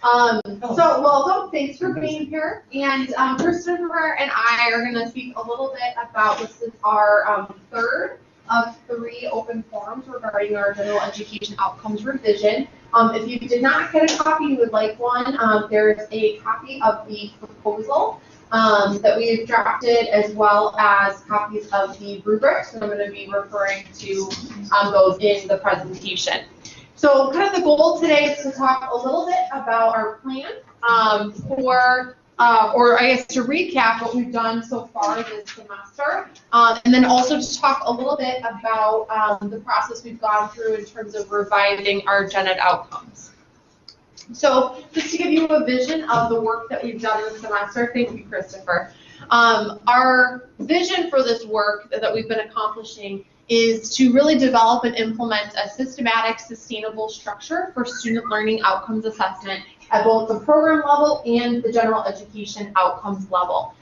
So welcome, thanks for being here. And Christopher and I are going to speak a little bit about, this is our third of 3 open forums regarding our general education outcomes revision. If you did not get a copy, you would like one, there's a copy of the proposal that we've drafted, as well as copies of the rubrics, and I'm going to be referring to those in the presentation. So kind of the goal today is to talk a little bit about our plan or I guess to recap what we've done so far this semester, and then also to talk a little bit about the process we've gone through in terms of revising our gen ed outcomes. So just to give you a vision of the work that we've done this semester, thank you, Christopher. Our vision for this work that we've been accomplishing is to really develop and implement a systematic, sustainable structure for student learning outcomes assessment at both the program level and the general education outcomes level.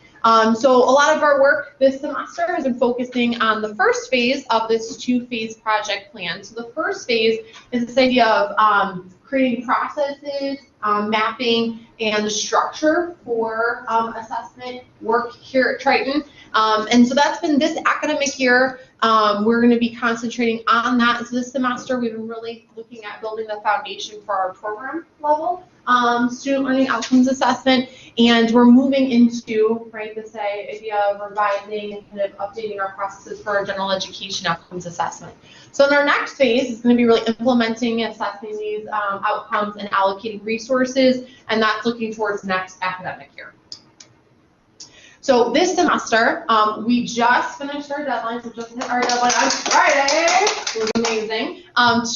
So a lot of our work this semester has been focusing on the first phase of this 2-phase project plan. So the first phase is this idea of creating processes, mapping, and the structure for assessment work here at Triton. And so that's been this academic year. We're going to be concentrating on that. So this semester we've been really looking at building the foundation for our program level student learning outcomes assessment, and we're moving into, right, this idea of revising and kind of updating our processes for our general education outcomes assessment. So in our next phase is going to be really implementing and assessing these outcomes and allocating resources, and that's looking towards next academic year. So this semester, we just finished our deadline, so just hit our deadline on Friday, it was amazing,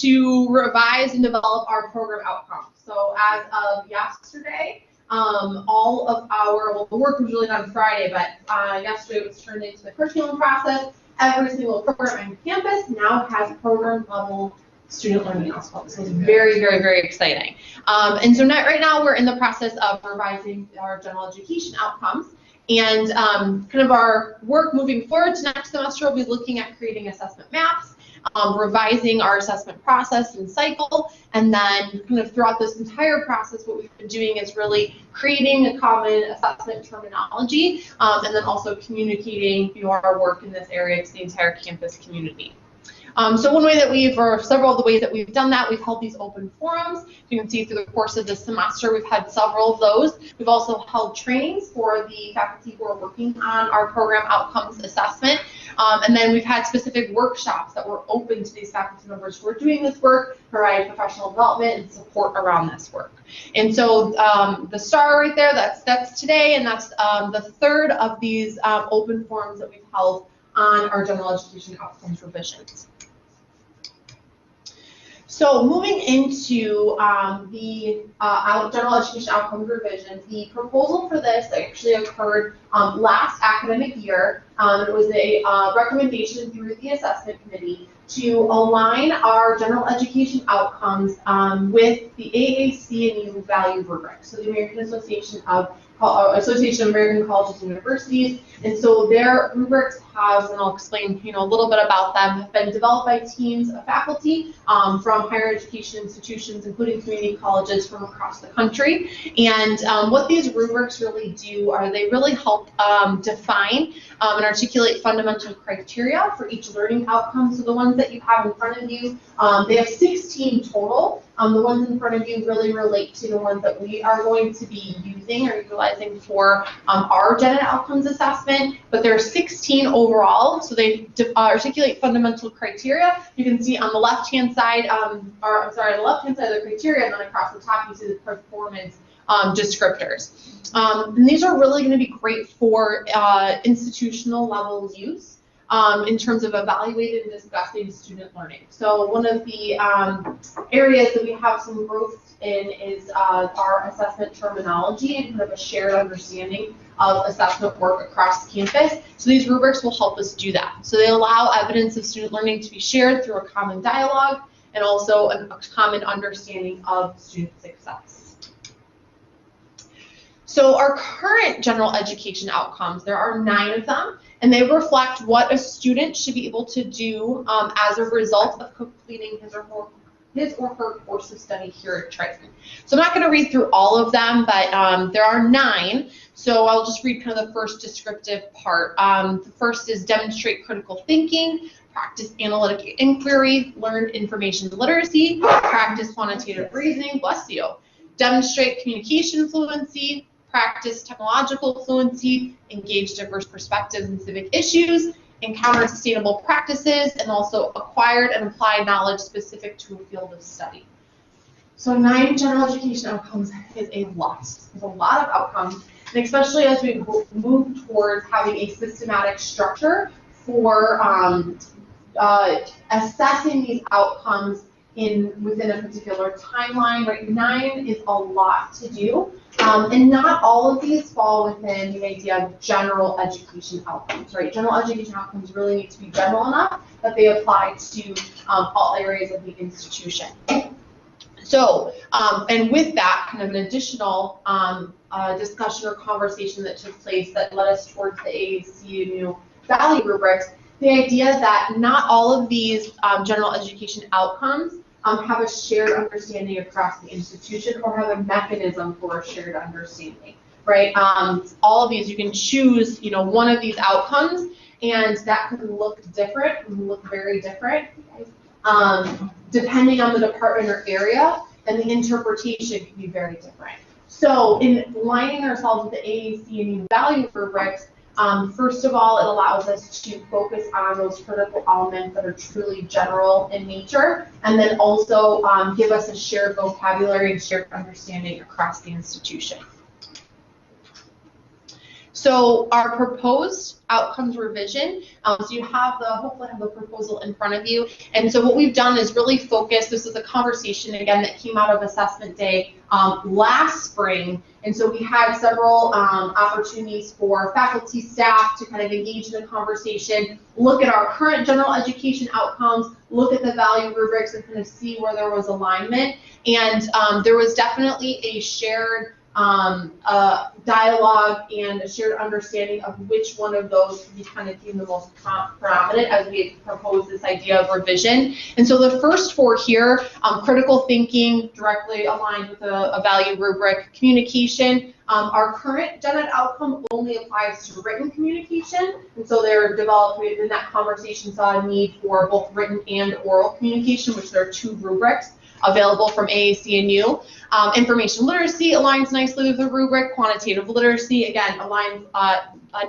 to revise and develop our program outcomes. So as of yesterday, all of our, well, the work was really done Friday, but yesterday it was turned into the curriculum process. Every single program on campus now has program level student learning outcomes. So it's very, very, very exciting. And so right now we're in the process of revising our general education outcomes. And kind of our work moving forward to next semester will be looking at creating assessment maps, revising our assessment process and cycle, and then kind of throughout this entire process what we've been doing is really creating a common assessment terminology, and then also communicating our work in this area to the entire campus community. So one way that or several of the ways that we've done that, we've held these open forums. You can see through the course of this semester, we've had several of those. We've also held trainings for the faculty who are working on our program outcomes assessment. And then we've had specific workshops that were open to these faculty members who are doing this work, provide professional development and support around this work. And so the star right there, that's today, and that's the third of these open forums that we've held on our general education outcomes revisions. So moving into the general education outcomes revision, the proposal for this actually occurred last academic year. It was a recommendation through the assessment committee to align our general education outcomes with the AAC&U value rubric, so the American Association of American Colleges and Universities. And so their rubrics have, and I'll explain a little bit about them, have been developed by teams of faculty from higher education institutions, including community colleges from across the country. And what these rubrics really do are they really help define and articulate fundamental criteria for each learning outcome. So the ones that you have in front of you, they have 16 total. The ones in front of you really relate to the ones that we are going to be using or utilizing for our gen ed outcomes assessment, but there are 16 overall, so they articulate fundamental criteria. You can see on the left-hand side, on the left-hand side of the criteria, and then across the top you see the performance descriptors. And these are really going to be great for institutional level use. In terms of evaluating and discussing student learning. So one of the areas that we have some growth in is our assessment terminology and kind of a shared understanding of assessment work across campus. So these rubrics will help us do that. So they allow evidence of student learning to be shared through a common dialogue and also a common understanding of student success. So our current general education outcomes, there are 9 of them, and they reflect what a student should be able to do as a result of completing his or his or her course of study here at Triton. So I'm not going to read through all of them, but there are 9. So I'll just read kind of the first descriptive part. The first is demonstrate critical thinking, practice analytic inquiry, learn information literacy, practice quantitative reasoning, bless you, demonstrate communication fluency, practice technological fluency, engage diverse perspectives and civic issues, encounter sustainable practices, and also acquired and applied knowledge specific to a field of study. So 9 general education outcomes is a lot. There's a lot of outcomes, and especially as we move towards having a systematic structure for assessing these outcomes within a particular timeline, right? 9 is a lot to do, and not all of these fall within the idea of general education outcomes, right? General education outcomes really need to be general enough that they apply to all areas of the institution. So, and with that, kind of an additional discussion or conversation that took place that led us towards the AAC&U value rubrics, the idea that not all of these general education outcomes have a shared understanding across the institution or have a mechanism for a shared understanding, right? All of these, you can choose, one of these outcomes, and that could look different, look very different, depending on the department or area, and the interpretation can be very different. So in lining ourselves with the AAC&U value rubrics, first of all, it allows us to focus on those critical elements that are truly general in nature, and then also give us a shared vocabulary and shared understanding across the institution. So our proposed outcomes revision, so you have hopefully have the proposal in front of you, and so what we've done is really focus. This is a conversation, again, that came out of assessment day last spring, and so we had several opportunities for faculty, staff to kind of engage in the conversation, look at our current general education outcomes, look at the value rubrics, and kind of see where there was alignment, and there was definitely a shared dialogue and a shared understanding of which one of those we kind of deemed the most prominent as we proposed this idea of revision. And so the first 4 here, critical thinking, directly aligned with a value rubric, communication. Our current gen ed outcome only applies to written communication, and so they're developed in that conversation saw a need for both written and oral communication, which there are 2 rubrics available from AAC&U. Information literacy aligns nicely with the rubric. Quantitative literacy, again, aligns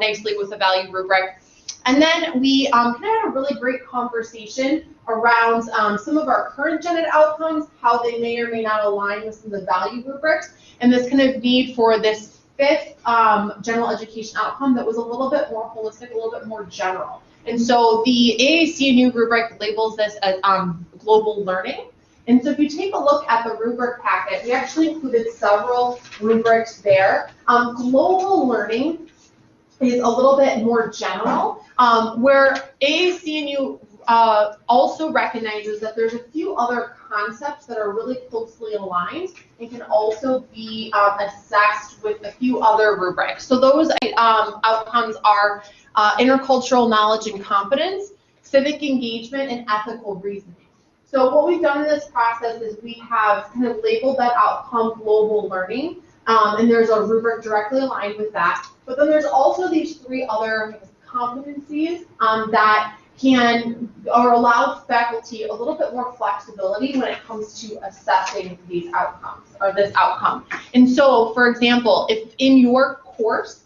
nicely with the value rubric. And then we kind of had a really great conversation around some of our current gen ed outcomes, how they may or may not align with some of the value rubrics, and this kind of need for this 5th general education outcome that was a little bit more holistic, a little bit more general. And so the AAC&U rubric labels this as global learning. And so if you take a look at the rubric packet, we actually included several rubrics there. Global learning is a little bit more general, where AAC&U also recognizes that there's a few other concepts that are really closely aligned and can also be assessed with a few other rubrics. So those outcomes are intercultural knowledge and competence, civic engagement, and ethical reasoning. So what we've done in this process is we have kind of labeled that outcome global learning, and there's a rubric directly aligned with that. But then there's also these 3 other competencies that can or allow faculty a little bit more flexibility when it comes to assessing these outcomes or this outcome. And so, for example, if in your course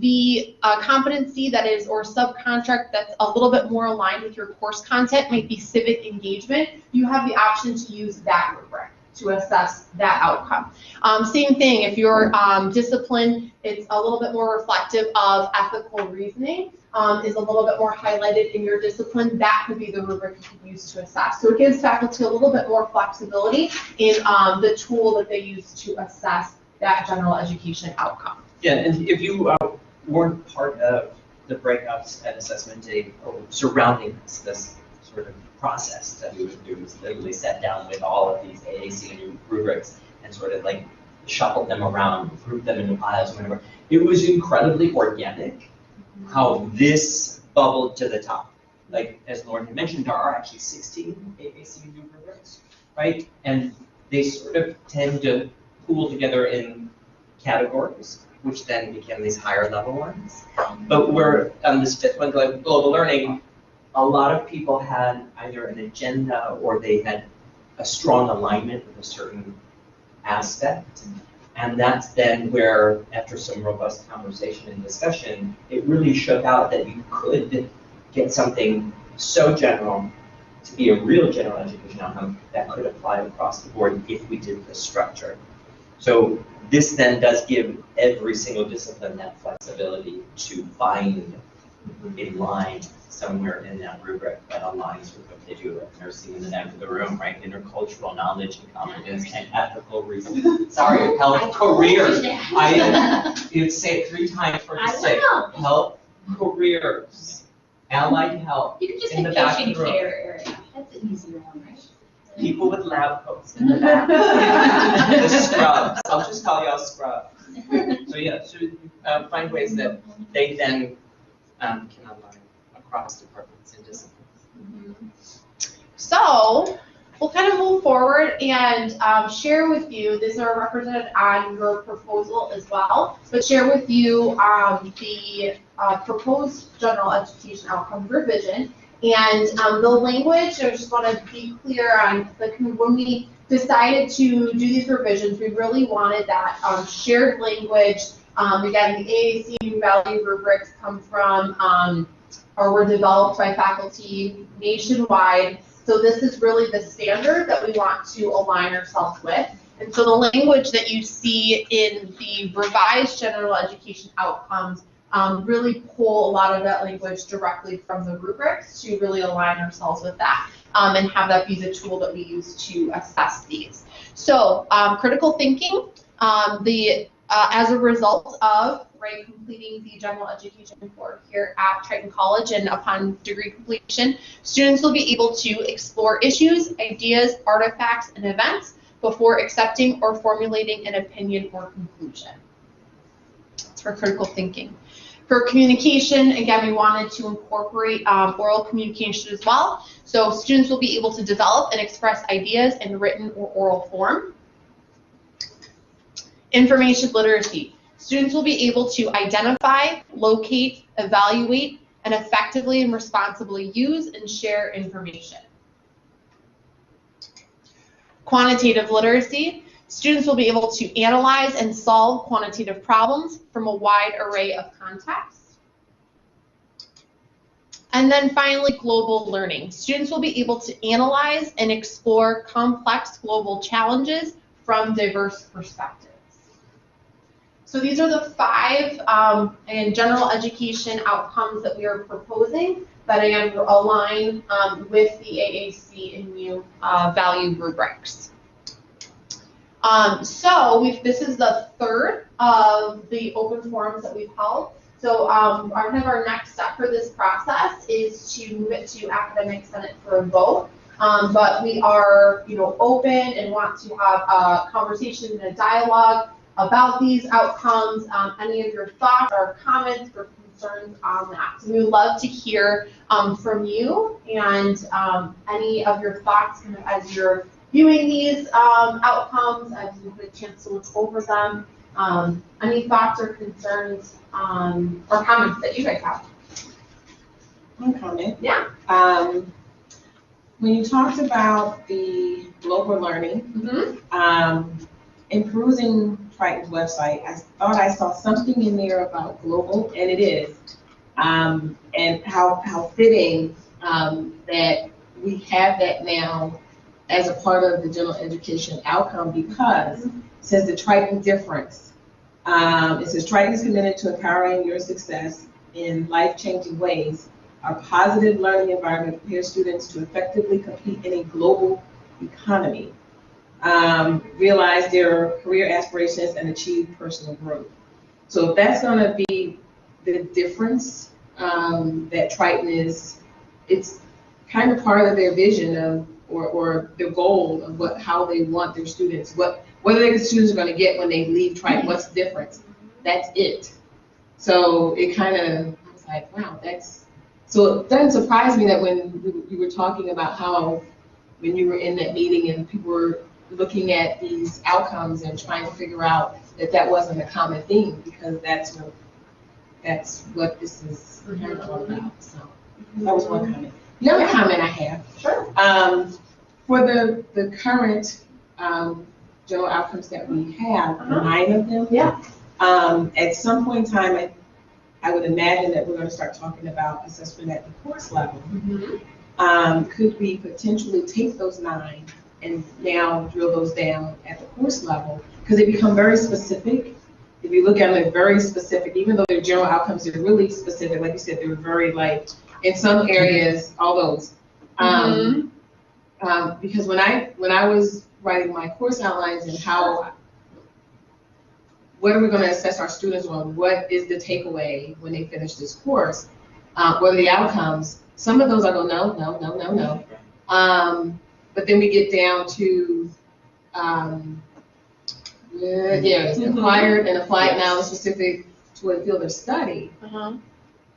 the competency that is or subcontract that's a little bit more aligned with your course content might be civic engagement, you have the option to use that rubric to assess that outcome. Same thing, if your discipline is a little bit more reflective of ethical reasoning, is a little bit more highlighted in your discipline, that could be the rubric you could use to assess. So it gives faculty a little bit more flexibility in the tool that they use to assess that general education outcome. Yeah, and if you weren't part of the breakouts at assessment day surrounding this sort of process that we would do, is literally sat down with all of these AAC&U rubrics and sort of like shuffled them around, grouped them into piles, whatever. It was incredibly organic how this bubbled to the top. Like, as Lauren had mentioned, there are actually 16 AAC&U rubrics. right? And they sort of tend to pool together in categories, which then become these higher level ones. But where this fifth one, like global learning, a lot of people had either an agenda or they had a strong alignment with a certain aspect. And that's then where, after some robust conversation and discussion, it really shook out that you could get something so general to be a real general education outcome that could apply across the board if we did this structure. So this then does give every single discipline that flexibility to find a line somewhere in that rubric that aligns with what they do at nursing in the back of the room, right? Intercultural knowledge and competence and ethical reason. Sorry, health careers. You'd say it 3 times for the sake. Health careers, allied health. You could just in say the back of patient the room. care area. That's an easier one, right? People with lab coats in the back. The scrubs. I'll just call y'all scrubs. So yeah, so find ways that they then can align across departments and disciplines. So we'll kind of move forward and share with you, these are represented on your proposal as well, but share with you the proposed general education outcome revision. And the language, I just want to be clear on, when we decided to do these revisions, we really wanted that shared language. Again, the AAC&U value rubrics come from, or were developed by faculty nationwide. So this is really the standard that we want to align ourselves with. And so the language that you see in the revised general education outcomes really pull a lot of that language directly from the rubrics to really align ourselves with that and have that be the tool that we use to assess these. So critical thinking, as a result of completing the general education board here at Triton College, and upon degree completion, students will be able to explore issues, ideas, artifacts, and events before accepting or formulating an opinion or conclusion. That's for critical thinking. For communication, again, we wanted to incorporate oral communication as well. So students will be able to develop and express ideas in written or oral form. Information literacy. Students will be able to identify, locate, evaluate, and effectively and responsibly use and share information. Quantitative literacy. Students will be able to analyze and solve quantitative problems from a wide array of contexts. And then finally, global learning. Students will be able to analyze and explore complex global challenges from diverse perspectives. So these are the 5 in general education outcomes that we are proposing that again align with the AAC&U value rubrics. This is the 3rd of the open forums that we've held. So our next step for this process is to move it to academic senate for a vote. But we are open and want to have a conversation and a dialogue about these outcomes, any of your thoughts or comments or concerns on that. So we would love to hear from you and any of your thoughts kind of as you're viewing these outcomes, as you have a chance to look over them. Any thoughts or concerns or comments that you guys have? One comment. Yeah. When you talked about the global learning, improving Triton's website, I thought I saw something in there about global, and it is, and how fitting that we have that now as a part of the general education outcome, because it says the Triton difference. It says Triton is committed to empowering your success in life-changing ways. Our positive learning environment prepares students to effectively compete in a global economy, realize their career aspirations, and achieve personal growth. So if that's going to be the difference that Triton is, it's kind of part of their vision of, or their goal of how they want their students, what the students are going to get when they leave Triton, what's the difference? That's it. So it kind of, I was like, wow, so it doesn't surprise me that when you were talking about how when you were in that meeting and people were looking at these outcomes and trying to figure out that that wasn't a common theme, because that's what this is kind of all about. So that was one comment. The other comment I have. Sure. For the current general outcomes that we have, 9 of them. Yeah. At some point in time, I would imagine that we're going to start talking about assessment at the course level. Could we potentially take those 9 and now drill those down at the course level? Because they become very specific. If you look at them, they're very specific. Even though they're general outcomes, they're really specific. Like you said, they're very, like, in some areas, all those. Because when I was writing my course outlines and what are we going to assess our students on? What is the takeaway when they finish this course? What are the outcomes? Some of those I go, no. But then we get down to, acquired and applied knowledge specific to a field of study.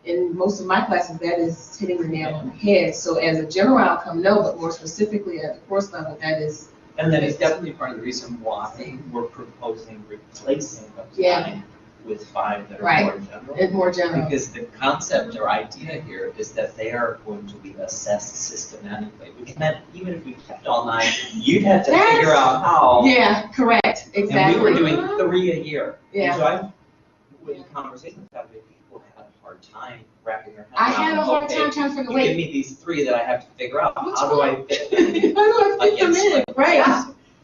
In most of my classes, that is hitting the nail on the head. So as a general outcome, no, but more specifically at the course level, that is. And that is definitely part of the reason why we're proposing replacing those 9 with 5 that are more general. It's more general. Because the concept or idea here is that they are going to be assessed systematically. Which meant even if we kept all 9, you'd have to figure out how. Yeah, correct, exactly. And we were doing 3 a year. Yeah. And so I, with conversations I've had with people, had a hard time wrapping their head I around, had a hard okay, time trying to figure you give me these 3 that I have to figure out. Which How do I fit them them in? Right.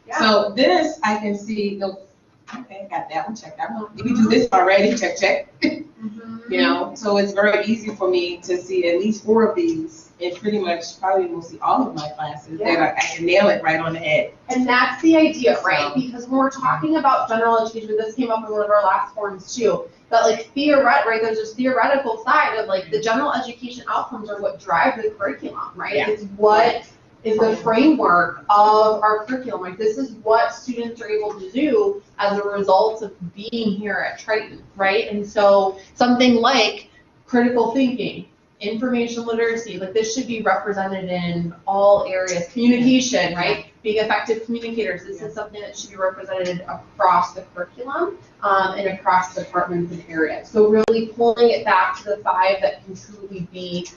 Yeah. So this, I can see, okay, got that one, check that one. We do this already, check. You know, so it's very easy for me to see at least 4 of these in pretty much probably mostly all of my classes that I can nail it right on the head. And that's the idea, right? Because when we're talking about general education, this came up in one of our last forums too, that like there's this theoretical side of like the general education outcomes are what drive the curriculum, right? Yeah. It's what is the framework of our curriculum. Like this is what students are able to do as a result of being here at Triton, right? And so something like critical thinking, information literacy, like this should be represented in all areas. Communication, right? Being effective communicators, this is something that should be represented across the curriculum and across departments and areas. So really pulling it back to the 5 that can truly be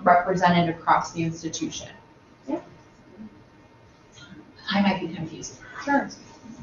represented across the institution. I might be confused. Sure.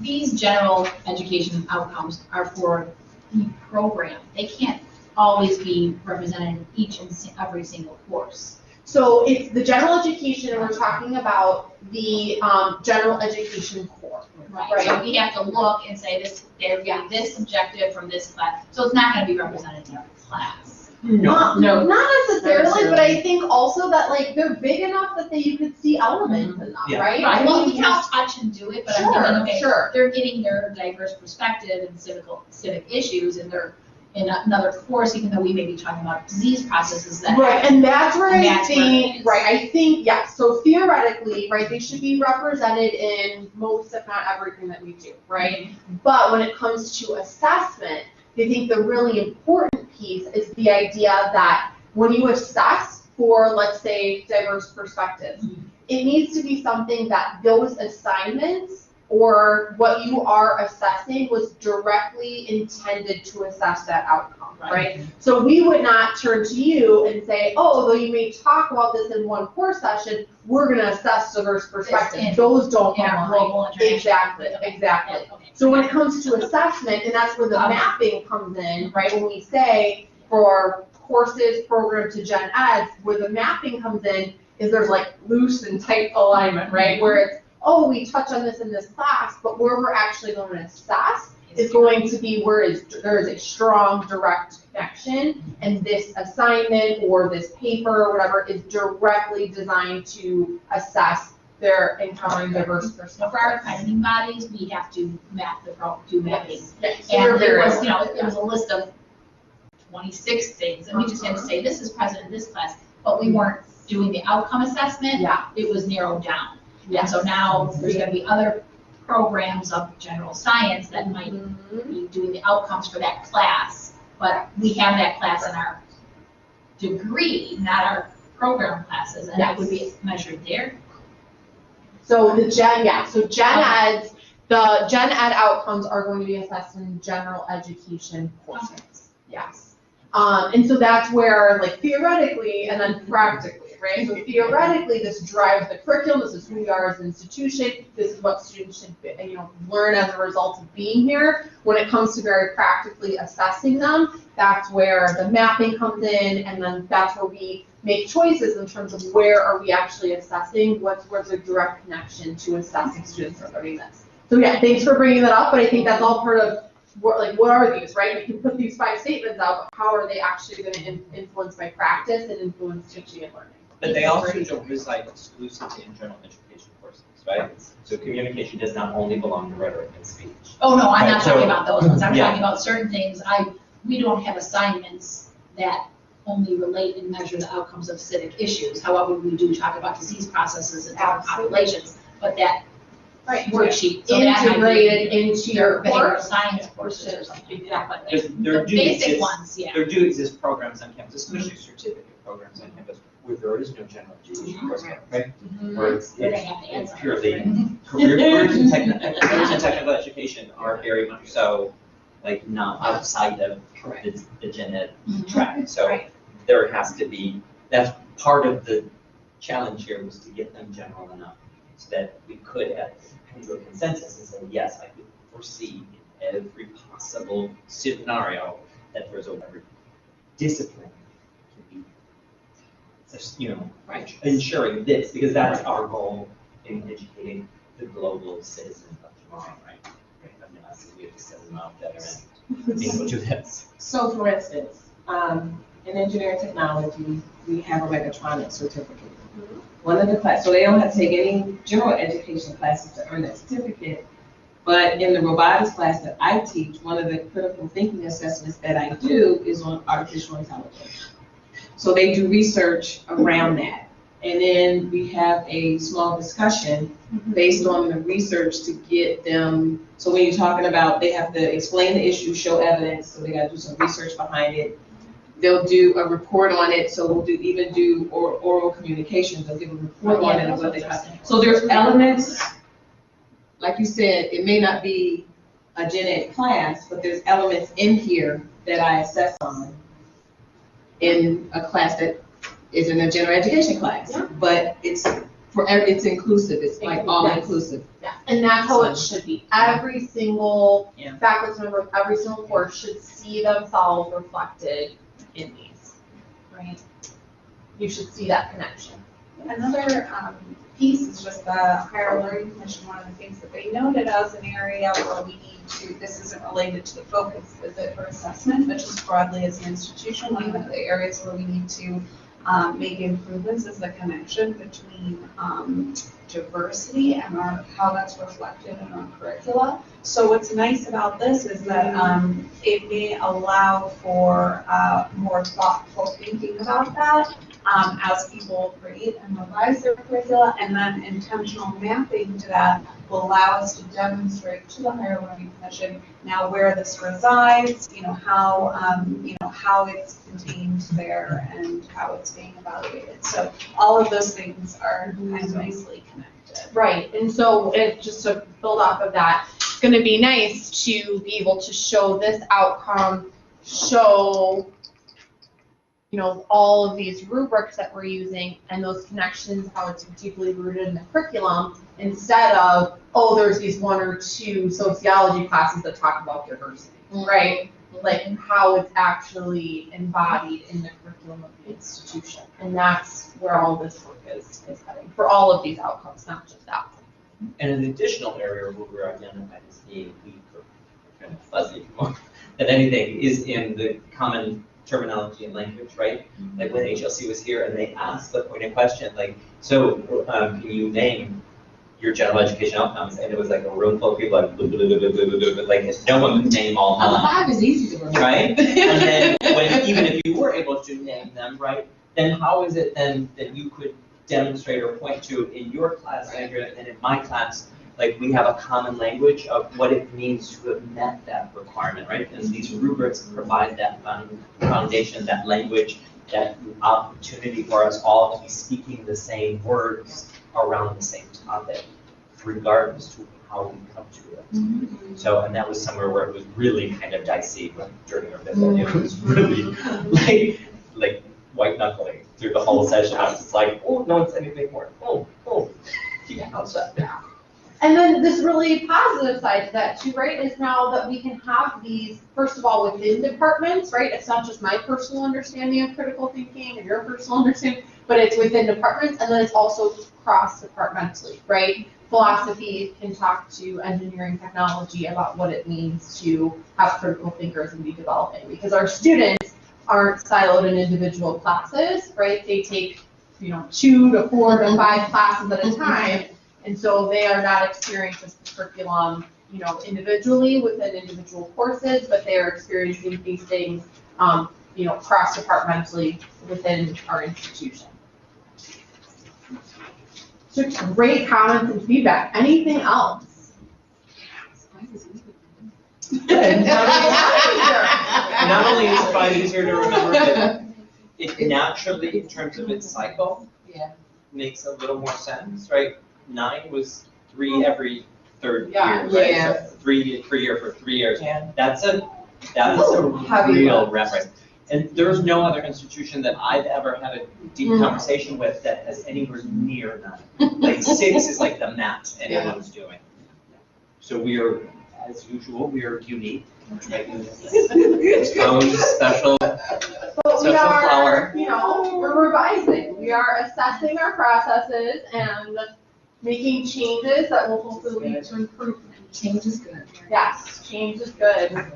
These general education outcomes are for the program. They can't always be represented in each and every single course. So it's the general education, and we're talking about the general education core. Right. So we have to look and say they're getting this objective from this class. So it's not going to be represented in every class. No, not necessarily, but I think also that like they're big enough that you could see elements in them, right? Right. Well, we can all touch and do it, but I'm thinking, sure. They're getting their diverse perspective and civic issues, and they're in another course, even though we may be talking about disease processes that right, and that's where I think, right, I think, yes, so theoretically, right, they should be represented in most, if not everything that we do, right? But when it comes to assessment, I think the really important piece is the idea that when you assess for, let's say, diverse perspectives, it needs to be something that those assignments or what you are assessing was directly intended to assess that outcome, right? So we would not turn to you and say, oh, though you may talk about this in one course session, we're going to assess diverse perspectives. Those don't align. Exactly. So when it comes to assessment, and that's where the mapping comes in, right? When we say for courses, program to gen eds, where the mapping comes in is there's like loose and tight alignment, right? Where it's, oh, we touch on this in this class, but where we're actually going to assess is going to be where there is a strong direct connection, and this assignment or this paper or whatever is directly designed to assess their encountering diverse perspectives. For our accrediting bodies, we have to do mapping. Yes. And there was, it was a list of 26 things, and we just had to say, this is present in this class, but we weren't doing the outcome assessment. Yeah. It was narrowed down. Yeah. And so now there's going to be other programs of general science that might be doing the outcomes for that class, but we have that class in our degree, not our program classes, and that would be measured there. So the gen eds, the gen ed outcomes are going to be assessed in general education portions. Yes. And so that's where, like, theoretically and then practically, right? So theoretically, this drives the curriculum. This is who we are as an institution. This is what students should, learn as a result of being here. When it comes to very practically assessing them, that's where the mapping comes in, and then that's where we make choices in terms of where are we actually assessing, where's a direct connection to assessing students for learning this. So yeah, thanks for bringing that up, but I think that's all part of what are these, right? We can put these 5 statements out, but how are they actually going to influence my practice and influence teaching and learning? But they also don't reside exclusively in general education courses, right? So communication does not only belong to rhetoric and speech. Oh, no, I'm not Right, talking so- about those ones. I'm Yeah. talking about certain things. We don't have assignments that only relate and measure the outcomes of civic issues. However, we do talk about disease processes and different populations, but that worksheet, so that might be Integrated into your behavioral course. science courses or something. There The do basic exist- ones, yeah. There do exist programs on campus, especially certificate programs on campus, where there is no general education course, right? Where it's Where they have to add it's something. purely careers and technical education are very much so, like, not outside of the gen ed track. So Right. there has to be, that's part of the challenge here, was to get them general enough so that we could come to a consensus and say, yes, I could foresee in every possible scenario that there's every discipline can be, Right. ensuring this, because that's our goal in educating the global citizen of tomorrow, right? I mean, I think we have to set them out better and be able to do this. So for instance, in engineering technology, we have a mechatronics certificate. One of the classes, so they don't have to take any general education classes to earn that certificate. But in the robotics class that I teach, one of the critical thinking assessments that I do is on artificial intelligence. So they do research around that. And then we have a small discussion based on the research to get them, so when you're talking about, they have to explain the issue, show evidence, so they gotta do some research behind it. They'll do a report on it, so we'll do oral communications, they'll give a report on it and what they got. So there's elements, like you said, it may not be a gen ed class, but there's elements in here that I assess on in a class that is in a general education class. Yeah. But it's inclusive, it's like all inclusive. Yeah, and that's how it should be. Every single Yeah. faculty member of every single course should see themselves reflected in these, right? You should see that connection. Another piece is just the higher learning commission. One of the things that they noted as an area where we need to, this isn't related to the focus visit or assessment, but just broadly as an institution, one of the areas where we need to make improvements is the connection between diversity and how that's reflected in our curricula. So what's nice about this is that it may allow for more thoughtful thinking about that as people create and revise their curricula, and then intentional mapping to that will allow us to demonstrate to the Higher Learning Commission now where this resides, how it's contained there and how it's being evaluated. So all of those things are kind of nicely connected. Right, and so just to build off of that, it's going to be nice to be able to show this outcome, show all of these rubrics that we're using and those connections, how it's deeply rooted in the curriculum, instead of, oh, there's these 1 or 2 sociology classes that talk about diversity, right? Like how it's actually embodied in the curriculum of the institution. And that's where all this work is heading, for all of these outcomes, not just that. And an additional area where we're identified as being weak or kind of fuzzy more than anything is in the common terminology and language, right? Like when HLC was here and they asked the pointed question, like, so can you name your general education outcomes? And it was like a room full of people like, blah, blah, blah, blah, blah, blah, blah, like no one could name all Well, nine, 5 is easy to remember. right? And then even if you were able to name them, right, then how is it then that you could demonstrate or point to in your class, and in my class, like we have a common language of what it means to have met that requirement, right? And these rubrics provide that foundation, that language, that opportunity for us all to be speaking the same words around the same topic. regardless to how we come to it. So, and that was somewhere where it was really kind of dicey during our visit. It was really like white knuckling through the whole session. I was just like, oh, no one's anything more. Oh, yeah, how's that? And then this really positive side to that too, right, is now that we can have these, first of all, within departments, right? It's not just my personal understanding of critical thinking and your personal understanding, but it's within departments, and then it's also cross-departmentally, right? Philosophy can talk to engineering technology about what it means to have critical thinkers and be developing, because our students aren't siloed in individual classes, right? They take, 2 to 4 to 5 classes at a time. And so they are not experiencing the curriculum, individually within individual courses, but they are experiencing these things, cross-departmentally within our institution. So great comments and feedback. Anything else? Not only is 5 easier to remember, but it naturally, in terms of its cycle, makes a little more sense, right? 9 was 3 every third year, right? So 3 per year for 3 years. Yeah. That's a real reference. And there's no other institution that I've ever had a deep conversation with that has anywhere near 9. Like 6 is like the max anyone's doing. So we are, as usual, we are unique. Its own special But we are, flower. we're revising. We are assessing our processes and making changes that will hopefully lead to improvement. Change is good. Yes, change is good.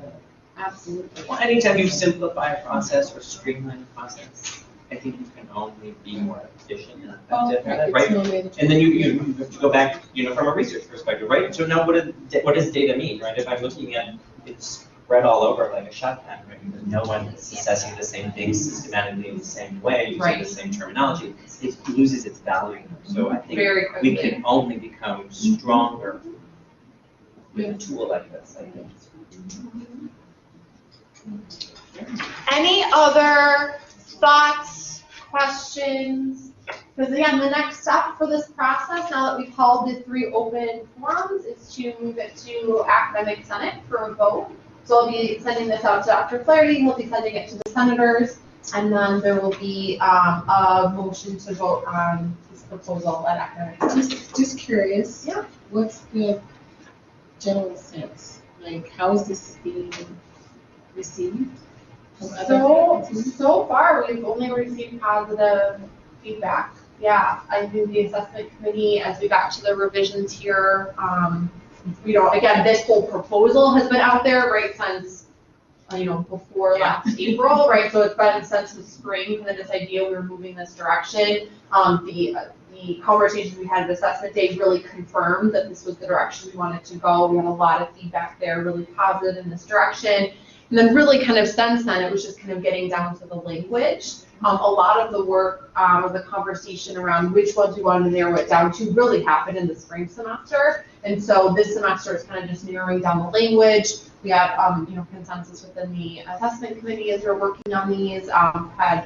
Absolutely. Well, anytime you simplify a process or streamline a process, I think you can only be more efficient and effective at it, right? And then you have to go back, from a research perspective, right? So now what does data mean, right? If I'm looking at it's spread all over like a shotgun, right? Because no one is assessing the same things systematically in the same way, using the same terminology, it loses its value. So I think we can only become stronger with a tool like this, I think. Any other thoughts, questions? Because again, the next step for this process, now that we've held the 3 open forums, is to move it to academic senate for a vote. So I'll be sending this out to Dr. Flaherty, we'll be sending it to the senators, and then there will be a motion to vote on this proposal at academic senate. Just curious. Yeah. What's the general sense? Like, how is this being received? So far, we've only received positive feedback. Yeah, I think the assessment committee, as we got to the revisions here, again, this whole proposal has been out there, right, since, before last April, right? So it's been since the spring, kind of this idea we were moving this direction. The conversations we had at assessment day really confirmed that this was the direction we wanted to go. We had a lot of feedback there, really positive in this direction. And then really kind of since then, it was just kind of getting down to the language. A lot of the work or the conversation around which ones we wanted to narrow it down to really happened in the spring semester. And so this semester is kind of just narrowing down the language. We have, consensus within the assessment committee as we're working on these. Had,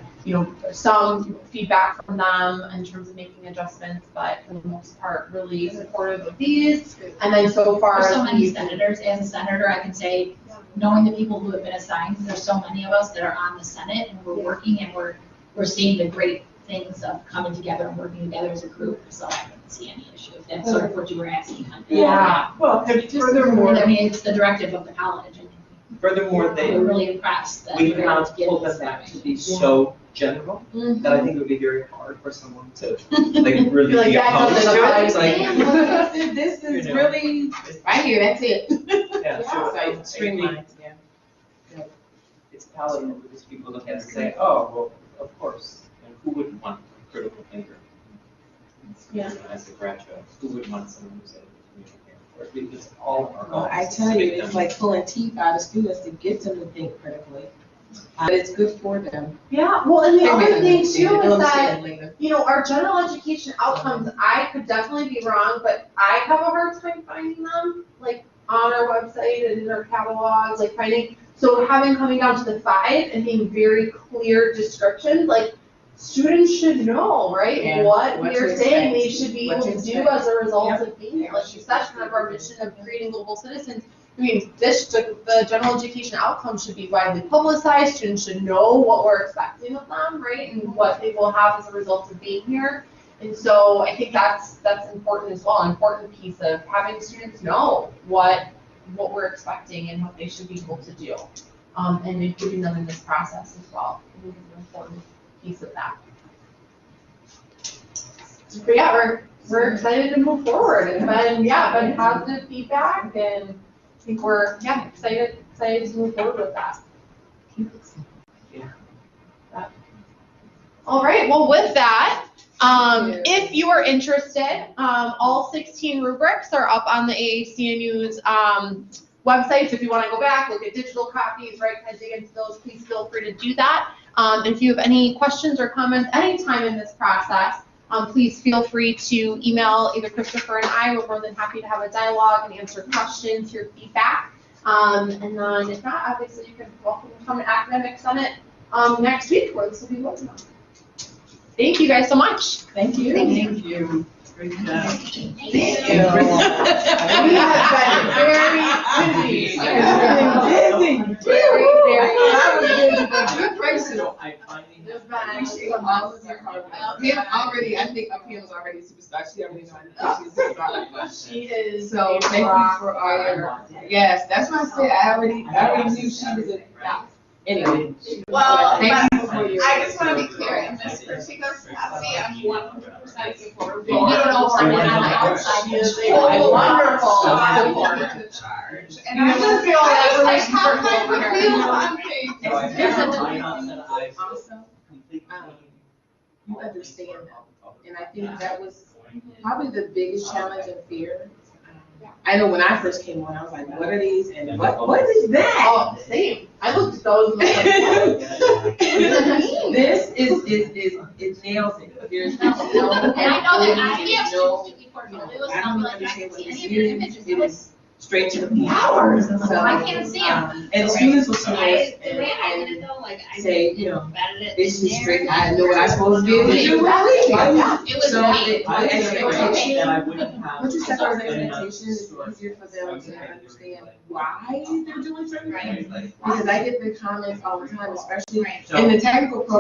some feedback from them in terms of making adjustments, but for the most part, really supportive of these. And then so far, There's so many senators. As a senator, I can say, knowing the people who have been assigned, there's so many of us that are on the Senate, and we're working, and we're seeing the great things of coming together and working together as a group. So I don't see any issue. If that's sort of what you were asking. Yeah. Well, and furthermore, I mean, it's the directive of the college. And furthermore, we're really impressed that we we're able have to get pulled this them back to going. be so general that I think it would be very hard for someone to really Like be that opposed doesn't to apply it. It's to like, me. This is You know. really, right here, that's it. yeah, so I think Streamlined, it's palatable because people look at it and say, oh, well, of course, and who wouldn't want a critical thinker? Yeah. As a graduate, who would want someone who's able to communicate? It's all of our goals. Well, I tell you, it's like pulling teeth out of students to get them to think critically. But it's good for them. Yeah, well, and the They other may thing too understand it, they'll is that, understand later. our general education outcomes, I could definitely be wrong, but I have a hard time finding them, like, on our website and in our catalogs, like finding, so coming down to the 5 and being very clear descriptions, like, students should know, right? Yeah, What what we are to saying expect, they should be what able to to do expect. as a result Yep. of being here. Like you said, kind of our mission of creating global citizens. I mean, the general education outcomes should be widely publicized. Students should know what we're expecting of them, right? And what they will have as a result of being here. And so I think that's important as well, an important piece of having students know what we're expecting and what they should be able to do. And including them in this process as well. I think is an important piece of that. But yeah, we're excited to move forward. And been positive feedback, and I think we're excited to move forward with that. All right, well with that, if you are interested, all 16 rubrics are up on the AAC&U's website. So if you want to go back, look at digital copies, right, kind of dig into those, please feel free to do that. And if you have any questions or comments anytime in this process, please feel free to email either Christopher and I. We're more than happy to have a dialogue and answer questions, hear feedback. And then if not, obviously you can welcome to come to Academic Senate next week, where this will be voted on. Thank you guys so much. Thank you. Thank you. Great job. Thank you. We have been very busy. Good personal. Appreciate all of your hard work. Pam already, I think Pam's already a superstar. She already knows she's a superstar. She is. So thank you for all your, yes, that's what I said. I already knew she was a, anyway. Well, Thank you for your. I just want to be clear, in this particular capacity, I'm 100% supportive. You don't know someone on the outside. She is a wonderful Support support. the charge. You And I just just feel feel like like we're how supportive I over would here. feel on page. So I There's think a- I've Also, completely. you understand that. And I think that was probably the biggest challenge and fear. I know when I first came on, I was like, what are these and what is that? Oh, same. I looked at those and was like, This it nails it. There's no. And I know that we have no- students who portfolios, I and I'll be don't like, I understand can't what see this any of your means. images. It I'm like, is straight to the flowers. So, I can't see 'em. And students will see I this ran over and it though, like I say, you know, embedded it this in is there. straight, I know what I'm supposed to be able to do. It was So great. the I expectation, that I wouldn't have. once you set those enough expectations, it's source. easier for them to understand why they're doing certain Right. things. Because I get the comments all the time, especially Right. in the technical program.